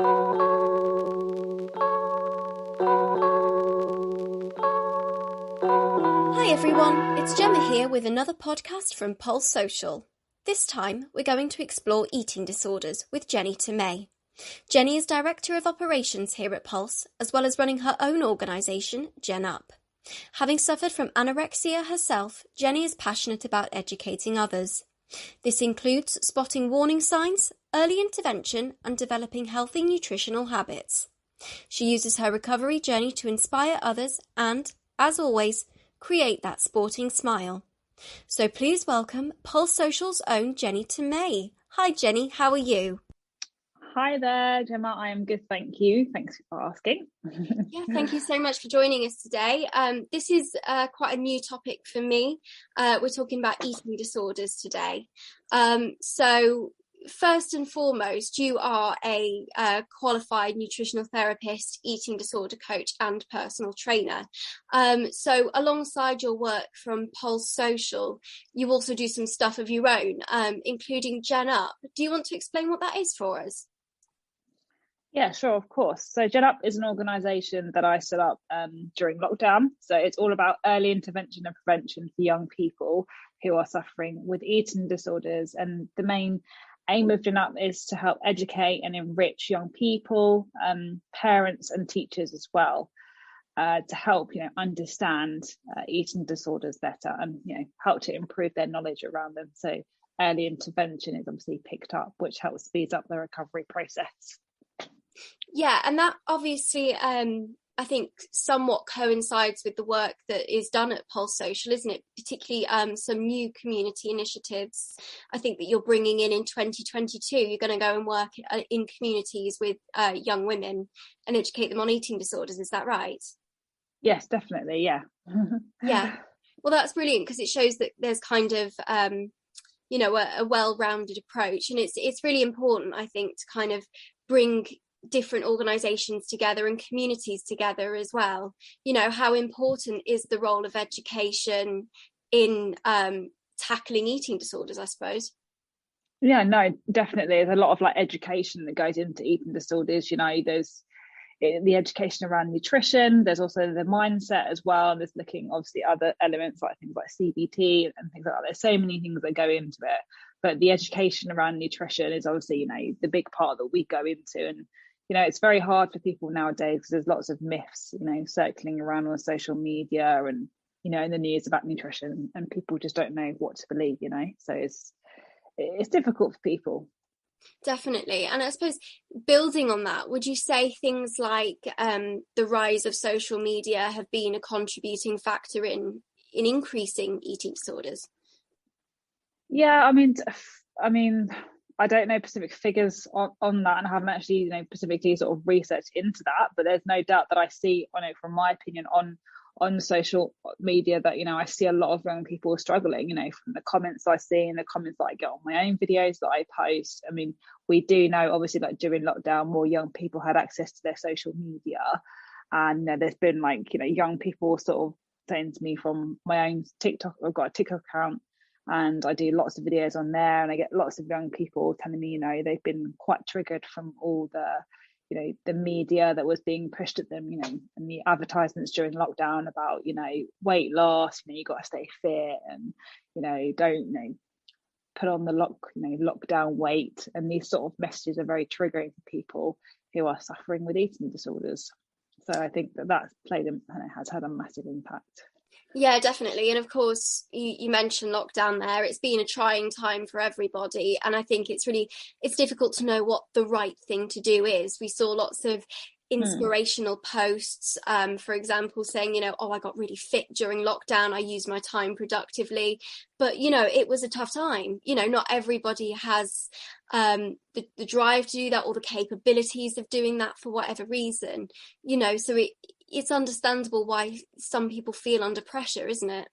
Hi everyone, it's Gemma here with another podcast from Pulse Social. This time we're going to explore eating disorders with Jenny Tomei. Jenny is Director of Operations here at Pulse, as well as running her own organisation, Gen Up. Having suffered from anorexia herself, Jenny is passionate about educating others. This includes spotting warning signs, early intervention, and developing healthy nutritional habits. She uses her recovery journey to inspire others and, as always, create that sporting smile. So please welcome Pulse Social's own Jenny Tomei. Hi Jenny, how are you? Hi there, Gemma. I am good, thank you. Thanks for asking. Yeah, thank you so much for joining us today. This is quite a new topic for me. We're talking about eating disorders today. So first and foremost, you are a qualified nutritional therapist, eating disorder coach and personal trainer. So alongside your work from Pulse Social, you also do some stuff of your own, including Gen Up. Do you want to explain what that is for us? Yeah, sure, of course. So Gen Up is an organisation that I set up during lockdown. So it's all about early intervention and prevention for young people who are suffering with eating disorders. And the main aim of Gen Up is to help educate and enrich young people, parents and teachers as well, to help understand eating disorders better and help to improve their knowledge around them. So early intervention is obviously picked up, which helps speed up the recovery process. Yeah, and that obviously, I think, somewhat coincides with the work that is done at Pulse Social, isn't it? Particularly some new community initiatives, I think, that you're bringing in 2022. You're going to go and work in communities with young women and educate them on eating disorders. Is that right? Yes, definitely. Yeah. Yeah. Well, that's brilliant because it shows that there's kind of, a well-rounded approach. And it's really important, I think, to kind of bring different organisations together and communities together as well. How important is the role of education in tackling eating disorders, I suppose? Yeah, no, definitely. There's a lot of education that goes into eating disorders. There's the education around nutrition. There's also the mindset as well. And there's looking obviously other elements like things like CBT and things like that. There's so many things that go into it. But the education around nutrition is obviously, the big part that we go into. And it's very hard for people nowadays because there's lots of myths, circling around on social media and, in the news about nutrition, and people just don't know what to believe, so it's difficult for people. Definitely. And I suppose building on that, would you say things like the rise of social media have been a contributing factor in increasing eating disorders? Yeah, I mean, I don't know specific figures on that, and I haven't actually, specifically sort of researched into that. But there's no doubt that I see, from my opinion, on social media that I see a lot of young people struggling. From the comments I see and the comments that I get on my own videos that I post. I mean, we do know obviously during lockdown, more young people had access to their social media, and there's been young people sort of saying to me from my own TikTok. I've got a TikTok account, and I do lots of videos on there, and I get lots of young people telling me, they've been quite triggered from all the, the media that was being pushed at them, and the advertisements during lockdown about, weight loss, you got to stay fit, and, don't, put on the lockdown weight. And these sort of messages are very triggering for people who are suffering with eating disorders. So I think that's has had a massive impact. Yeah, definitely. And of course, you mentioned lockdown there. It's been a trying time for everybody. And I think it's difficult to know what the right thing to do is. We saw lots of inspirational posts, for example, saying, I got really fit during lockdown. I used my time productively. But, it was a tough time. Not everybody has the drive to do that or the capabilities of doing that for whatever reason, so it's understandable why some people feel under pressure, isn't it?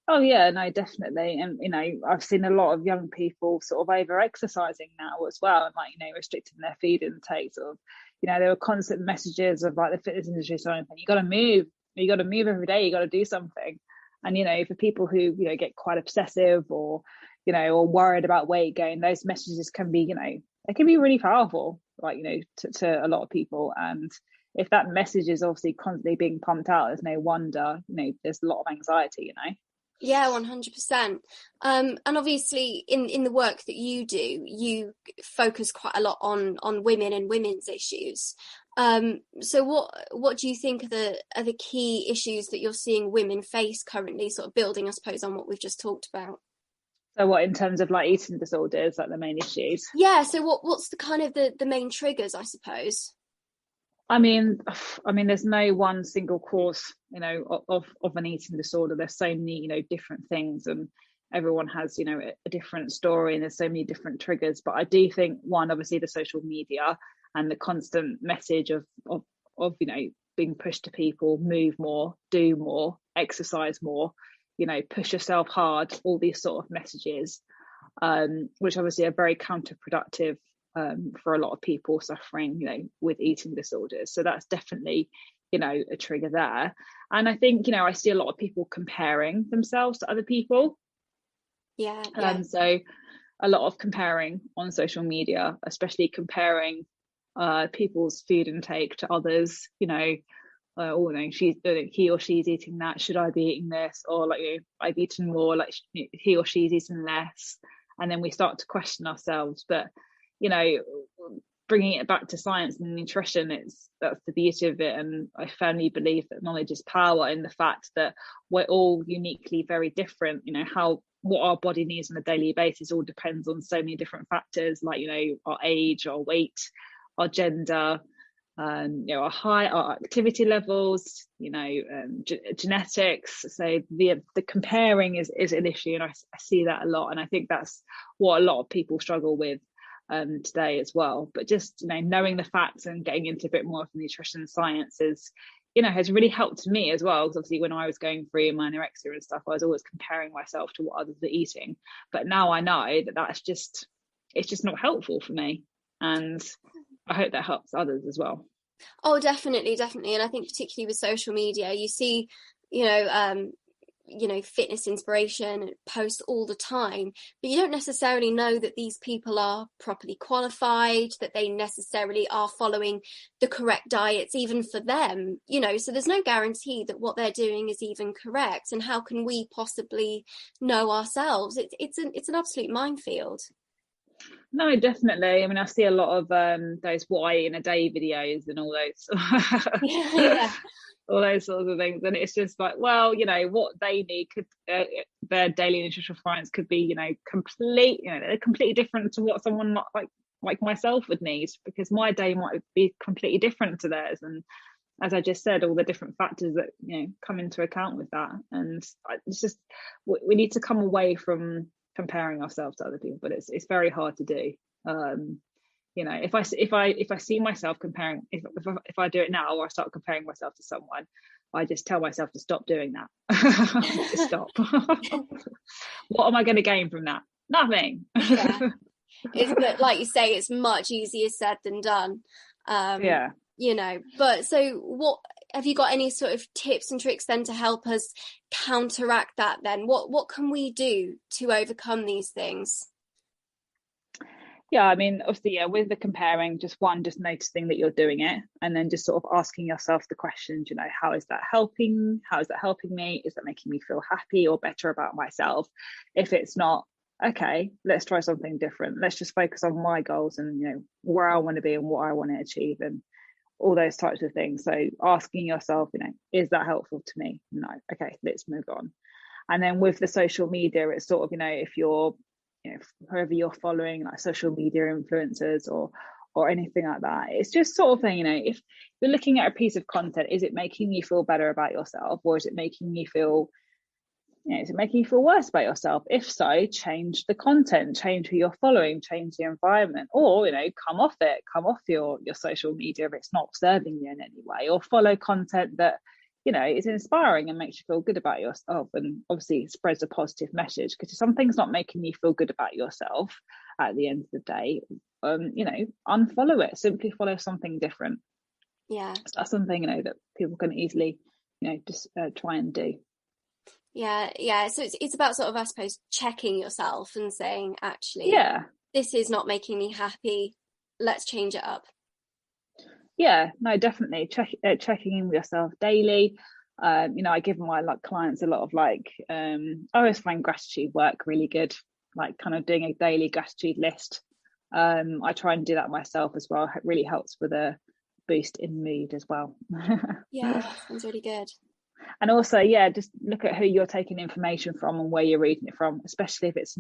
Oh yeah, no, definitely. And I've seen a lot of young people sort of over exercising now as well, and restricting their food intake. Sort of, there were constant messages of the fitness industry saying, you got to move every day, you got to do something. And for people who get quite obsessive or or worried about weight gain, those messages can be they can be really powerful. like, to a lot of people. And if that message is obviously constantly being pumped out, there's no wonder, there's a lot of anxiety, Yeah, 100%. And obviously in the work that you do, you focus quite a lot on women and women's issues. So what do you think are the key issues that you're seeing women face currently, sort of building, I suppose, on what we've just talked about? So what, in terms of like eating disorders, like the main issues? Yeah, so what's the kind of the main triggers, I suppose? I mean, there's no one single cause, of an eating disorder. There's so many, different things, and everyone has, a different story, and there's so many different triggers. But I do think, one, obviously the social media and the constant message of being pushed to people, move more, do more, exercise more, push yourself hard, all these sort of messages, which obviously are very counterproductive for a lot of people suffering, with eating disorders. So that's definitely, a trigger there. And I think, I see a lot of people comparing themselves to other people. Yeah. So a lot of comparing on social media, especially comparing people's food intake to others, he or she's eating that, should I be eating this? Or like, I've eaten more, like he or she's eaten less. And then we start to question ourselves. But bringing it back to science and nutrition, that's the beauty of it. And I firmly believe that knowledge is power, in the fact that we're all uniquely very different. What our body needs on a daily basis all depends on so many different factors, like our age, our weight, our gender, our activity levels, genetics. So the comparing is an issue, and I see that a lot. And I think that's what a lot of people struggle with today as well. But just knowing the facts and getting into a bit more of the nutrition science has really helped me as well, because obviously when I was going through my anorexia and stuff, I was always comparing myself to what others were eating. But now I know that it's just not helpful for me, and I hope that helps others as well. Oh, definitely. And I think particularly with social media, you see, fitness inspiration posts all the time, but you don't necessarily know that these people are properly qualified, that they necessarily are following the correct diets even for them, so there's no guarantee that what they're doing is even correct. And how can we possibly know ourselves? It's an absolute minefield. No, definitely. I mean, I see a lot of those what I eat in a day videos and all those yeah. all those sorts of things, and it's just like, well, what they need could their daily nutritional requirements could be they're completely different to what someone like myself would need, because my day might be completely different to theirs. And as I just said, all the different factors that come into account with that. And it's just, we need to come away from comparing ourselves to other people, but it's very hard to do. If I see myself comparing, if I do it now, or I start comparing myself to someone, I just tell myself to stop doing that. Just stop. What am I going to gain from that? Nothing. Yeah. But like you say, it's much easier said than done. Yeah. But so what have you got, any sort of tips and tricks then to help us counteract that then? What can we do to overcome these things? Yeah, I mean, obviously, with the comparing, just noticing that you're doing it, and then just sort of asking yourself the questions, how is that helping? How is that helping me? Is that making me feel happy or better about myself? If it's not, okay, let's try something different. Let's just focus on my goals and, where I want to be and what I want to achieve, and all those types of things. So asking yourself, is that helpful to me? No. Okay, let's move on. And then with the social media, it's sort of, if you're, whoever you're following, like social media influencers or anything like that, it's just sort of thing, if you're looking at a piece of content, is it making you feel better about yourself, or is it making you feel worse about yourself? If so, change the content, change who you're following, change the environment, or come off your social media if it's not serving you in any way, or follow content that is inspiring and makes you feel good about yourself, and obviously spreads a positive message. Because if something's not making you feel good about yourself at the end of the day, unfollow it. Simply follow something different. Yeah. So that's something that people can easily just try and do. Yeah. So it's about sort of, I suppose, checking yourself and saying, actually, yeah, this is not making me happy. Let's change it up. Yeah, no, definitely checking in with yourself daily. I give my clients a lot of I always find gratitude work really good, like kind of doing a daily gratitude list. I try and do that myself as well. It really helps with a boost in mood as well. Yeah, that sounds really good. And also, yeah, just look at who you're taking information from and where you're reading it from, especially if it's,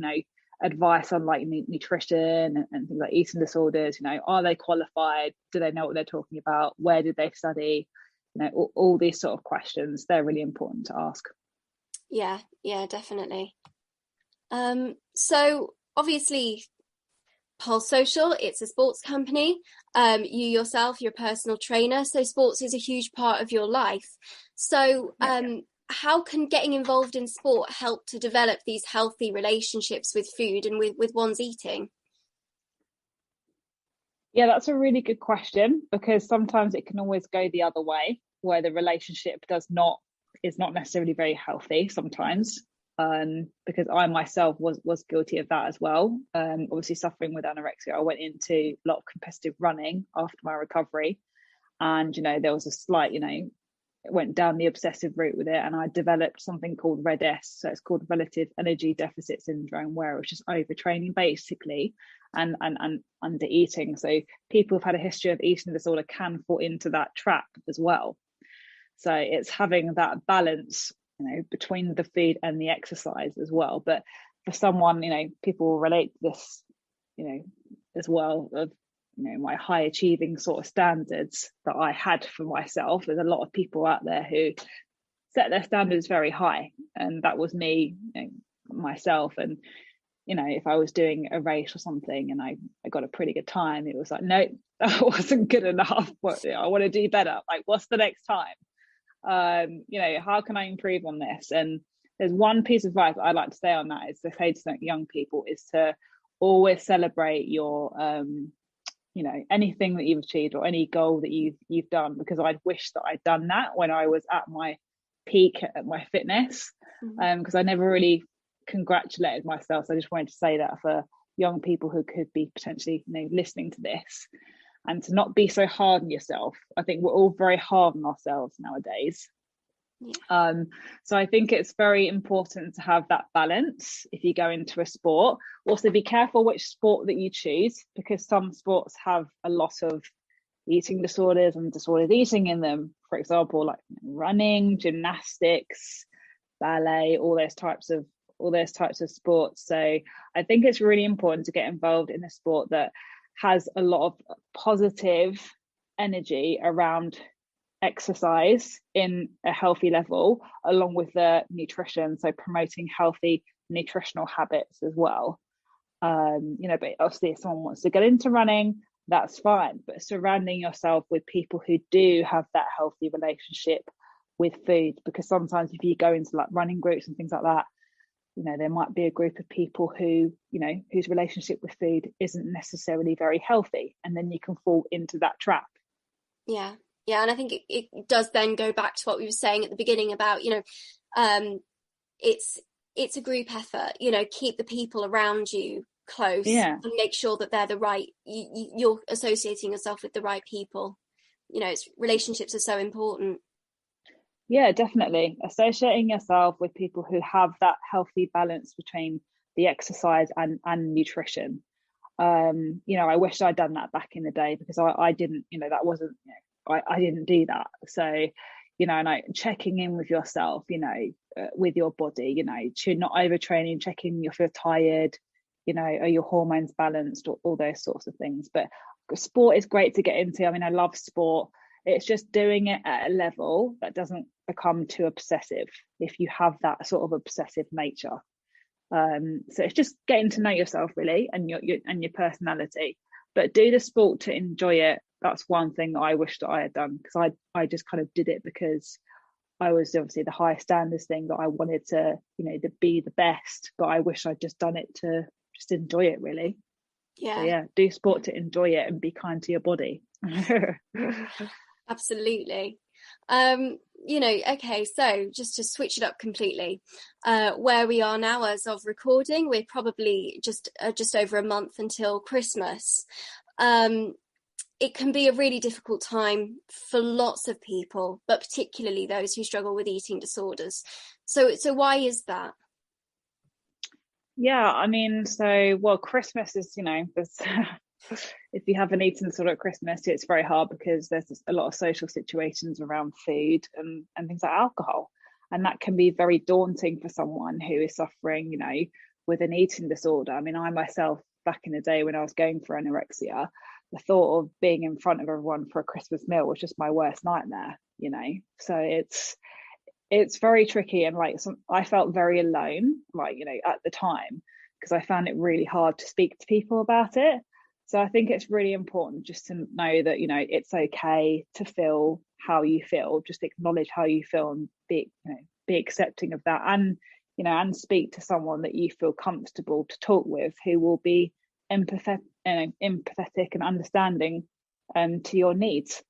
advice on like nutrition and things like eating disorders. Are they qualified? Do they know what they're talking about? Where did they study? All these sort of questions, they're really important to ask. Yeah, definitely. So obviously Pulse Social, it's a sports company. You yourself, you're a personal trainer, so sports is a huge part of your life. So how can getting involved in sport help to develop these healthy relationships with food and with one's eating? Yeah, that's a really good question, because sometimes it can always go the other way, where the relationship is not necessarily very healthy sometimes. Because I myself was guilty of that as well. Obviously suffering with anorexia, I went into a lot of competitive running after my recovery, and there was a slight, went down the obsessive route with it, and I developed something called RED-S. So it's called relative energy deficit syndrome, where it's just overtraining basically, and under eating. So people who've had a history of eating disorder can fall into that trap as well. So it's having that balance, between the food and the exercise as well. But for someone, people will relate to this, as well, of my high achieving sort of standards that I had for myself. There's a lot of people out there who set their standards very high, and that was me, myself. And if I was doing a race or something and I got a pretty good time, it was like, no, that wasn't good enough. I want to do better. Like, what's the next time? How can I improve on this? And there's one piece of advice I like to say on that, is to say to young people, is to always celebrate your anything that you've achieved or any goal that you've done, because I wish that I'd done that when I was at my peak at my fitness, because I never really congratulated myself. So I just wanted to say that for young people who could be potentially listening to this, and to not be so hard on yourself. I think we're all very hard on ourselves nowadays. So I think it's very important to have that balance if you go into a sport. Also, be careful which sport that you choose, because some sports have a lot of eating disorders and disordered eating in them. For example, like running, gymnastics, ballet, all those types of sports. So I think it's really important to get involved in a sport that has a lot of positive energy around exercise in a healthy level, along with the nutrition, so promoting healthy nutritional habits as well. But obviously if someone wants to get into running, that's fine, but surrounding yourself with people who do have that healthy relationship with food, because sometimes if you go into like running groups and things like that, there might be a group of people who, whose relationship with food isn't necessarily very healthy, and then you can fall into that trap. Yeah, and I think it does then go back to what we were saying at the beginning about, it's a group effort, keep the people around you close, and make sure that they're the right, you're associating yourself with the right people. Relationships are so important. Yeah, definitely. Associating yourself with people who have that healthy balance between the exercise and nutrition. I wish I'd done that back in the day, because I didn't, that wasn't, I didn't do that. So, and checking in with yourself, with your body, to not overtraining, checking if you're tired, are your hormones balanced, or all those sorts of things. But sport is great to get into. I mean, I love sport. It's just doing it at a level that doesn't become too obsessive if you have that sort of obsessive nature. So it's just getting to know yourself really, and your personality, but do the sport to enjoy it. That's one thing that I wish that I had done, because I just kind of did it because I was obviously the high standards thing that I wanted to, to be the best, but I wish I'd just done it to just enjoy it really. So do sport to enjoy it and be kind to your body. Absolutely. Okay, so just to switch it up completely, where we are now as of recording, we're probably just over a month until Christmas. it can be a really difficult time for lots of people, but particularly those who struggle with eating disorders. So why is that? Yeah, I mean, Christmas is, there's if you have an eating disorder at Christmas, it's very hard because there's a lot of social situations around food and things like alcohol. And that can be very daunting for someone who is suffering, with an eating disorder. I mean, I myself, back in the day when I was going for anorexia, the thought of being in front of everyone for a Christmas meal was just my worst nightmare, So it's very tricky, and I felt very alone, at the time, because I found it really hard to speak to people about it. So I think it's really important just to know that, it's okay to feel how you feel, just acknowledge how you feel and be accepting of that, and speak to someone that you feel comfortable to talk with, who will be empathetic and understanding to your needs.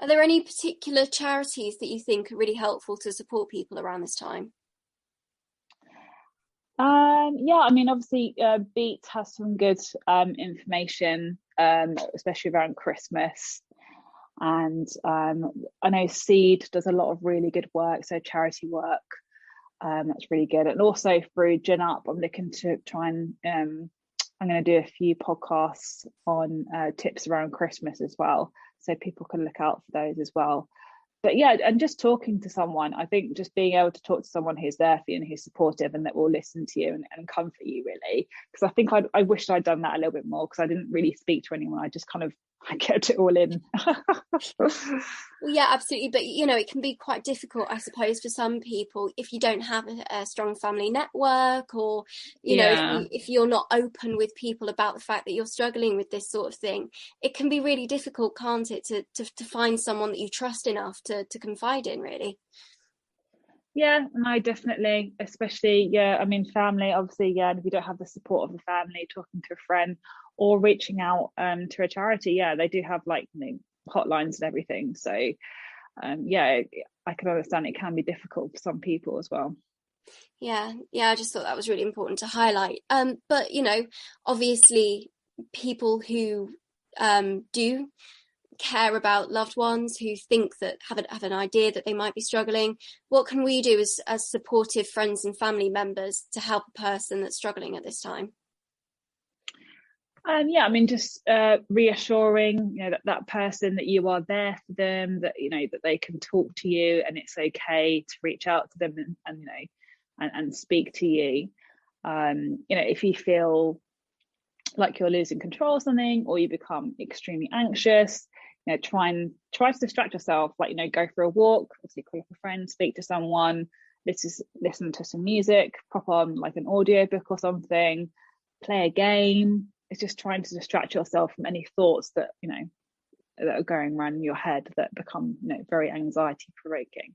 Are there any particular charities that you think are really helpful to support people around this time? Yeah, I mean, obviously, Beat has some good information, especially around Christmas. And I know Seed does a lot of really good work, so charity work. That's really good. And also through Gin Up, I'm looking to try and I'm going to do a few podcasts on tips around Christmas as well, so people can look out for those as well. But yeah, and just talking to someone, I think just being able to talk to someone who's there for you and who's supportive and that will listen to you and comfort you, really. Because I think I wished I'd done that a little bit more, because I didn't really speak to anyone. I just kind of kept it all in. Well, yeah, absolutely. But, it can be quite difficult, I suppose, for some people if you don't have a strong family network, or, if you're not open with people about the fact that you're struggling with this sort of thing. It can be really difficult, can't it, to find someone that you trust enough to confide in, really. Yeah, no, definitely. Especially, I mean, family, obviously, and if you don't have the support of a family, talking to a friend or reaching out to a charity, they do have hotlines and everything. So I can understand it can be difficult for some people as well. Yeah, I just thought that was really important to highlight. But obviously people who do care about loved ones, who think that have an idea that they might be struggling, what can we do as supportive friends and family members to help a person that's struggling at this time? I mean, just reassuring, that person that you are there for them, that that they can talk to you, and it's okay to reach out to them and speak to you. If you feel like you're losing control of something, or you become extremely anxious, try to distract yourself. Go for a walk, obviously call up a friend, speak to someone, listen to some music, pop on an audiobook or something, play a game. It's just trying to distract yourself from any thoughts that that are going around in your head that become very anxiety provoking.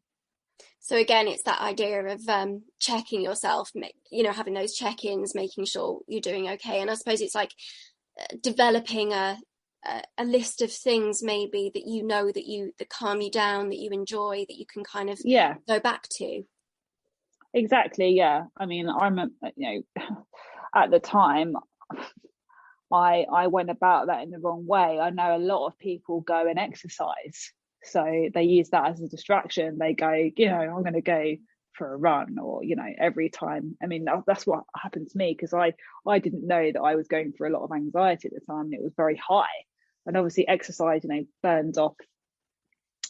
So again, it's that idea of checking yourself, having those check-ins, making sure you're doing okay. And I suppose it's like developing a list of things maybe that calm you down, that you enjoy, that you can kind of go back to. Exactly. Yeah. I mean, at the time, I went about that in the wrong way. I know a lot of people go and exercise, so they use that as a distraction. They go, I'm going to go for a run, or every time. I mean, that's what happened to me, because I didn't know that I was going through a lot of anxiety at the time, and it was very high. And obviously exercise burns off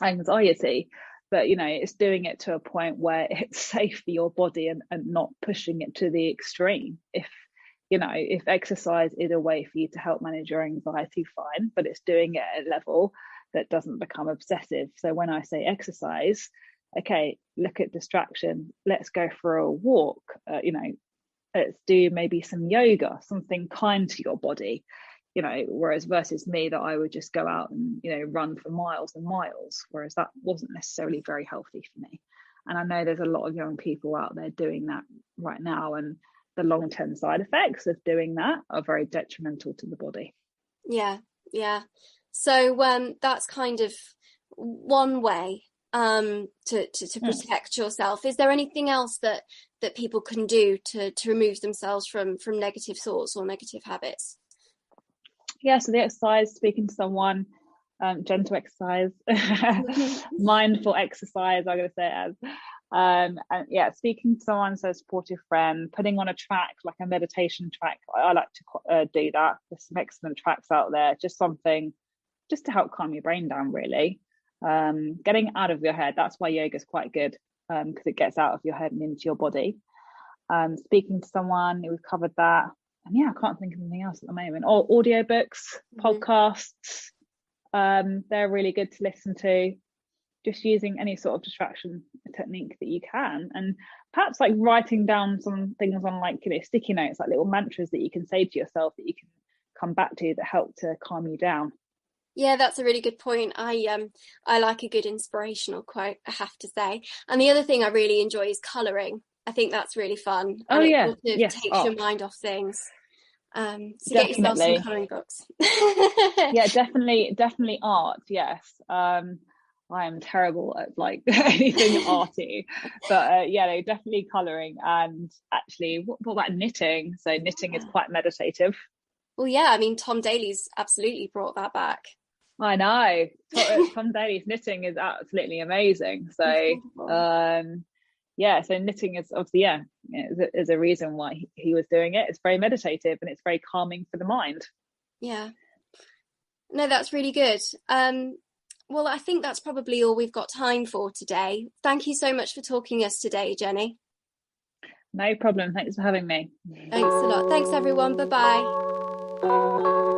anxiety, but it's doing it to a point where it's safe for your body, and not pushing it to the extreme. If exercise is a way for you to help manage your anxiety, fine, but it's doing it at a level that doesn't become obsessive. So when I say exercise, okay, look at distraction. Let's go for a walk. Let's do maybe some yoga, something kind to your body. Whereas versus me, that I would just go out and run for miles and miles, whereas that wasn't necessarily very healthy for me. And I know there's a lot of young people out there doing that right now, and the long-term side effects of doing that are very detrimental to the body. Yeah. So that's kind of one way to protect yourself. Is there anything else that people can do to remove themselves from negative thoughts or negative habits? Yeah, so the exercise, speaking to someone, gentle exercise, mindful exercise, I'm going to say it as. And yeah, speaking to someone, so a supportive friend, putting on a track, like a meditation track. I like to do that. There's some excellent tracks out there, just something just to help calm your brain down, really. Getting out of your head, that's why yoga is quite good, because it gets out of your head and into your body. Speaking to someone, we've covered that. And yeah, I can't think of anything else at the moment. Or audiobooks, podcasts, they're really good to listen to. Just using any sort of distraction technique that you can, and perhaps like writing down some things on, like, you know, sticky notes, like little mantras that you can say to yourself that you can come back to that help to calm you down. Yeah, that's a really good point. I like a good inspirational quote, I have to say. And the other thing I really enjoy is colouring. I think that's really fun. Oh, and yeah. It sort of Yes, takes art. your mind off things. So Definitely. get yourself some colouring books. Yeah, definitely art. Yes. I am terrible at like anything arty, but yeah, no, definitely colouring. And actually, what about knitting? So knitting is quite meditative. Well, yeah, I mean, Tom Daly's absolutely brought that back. I know. Tom Daly's knitting is absolutely amazing. So yeah, so knitting is obviously, yeah, is a reason why he was doing it. It's very meditative and it's very calming for the mind. Yeah. No, that's really good. Well, I think that's probably all we've got time for today. Thank you so much for talking us today, Jenny. No problem. Thanks for having me. Thanks a lot. Thanks, everyone. Bye-bye.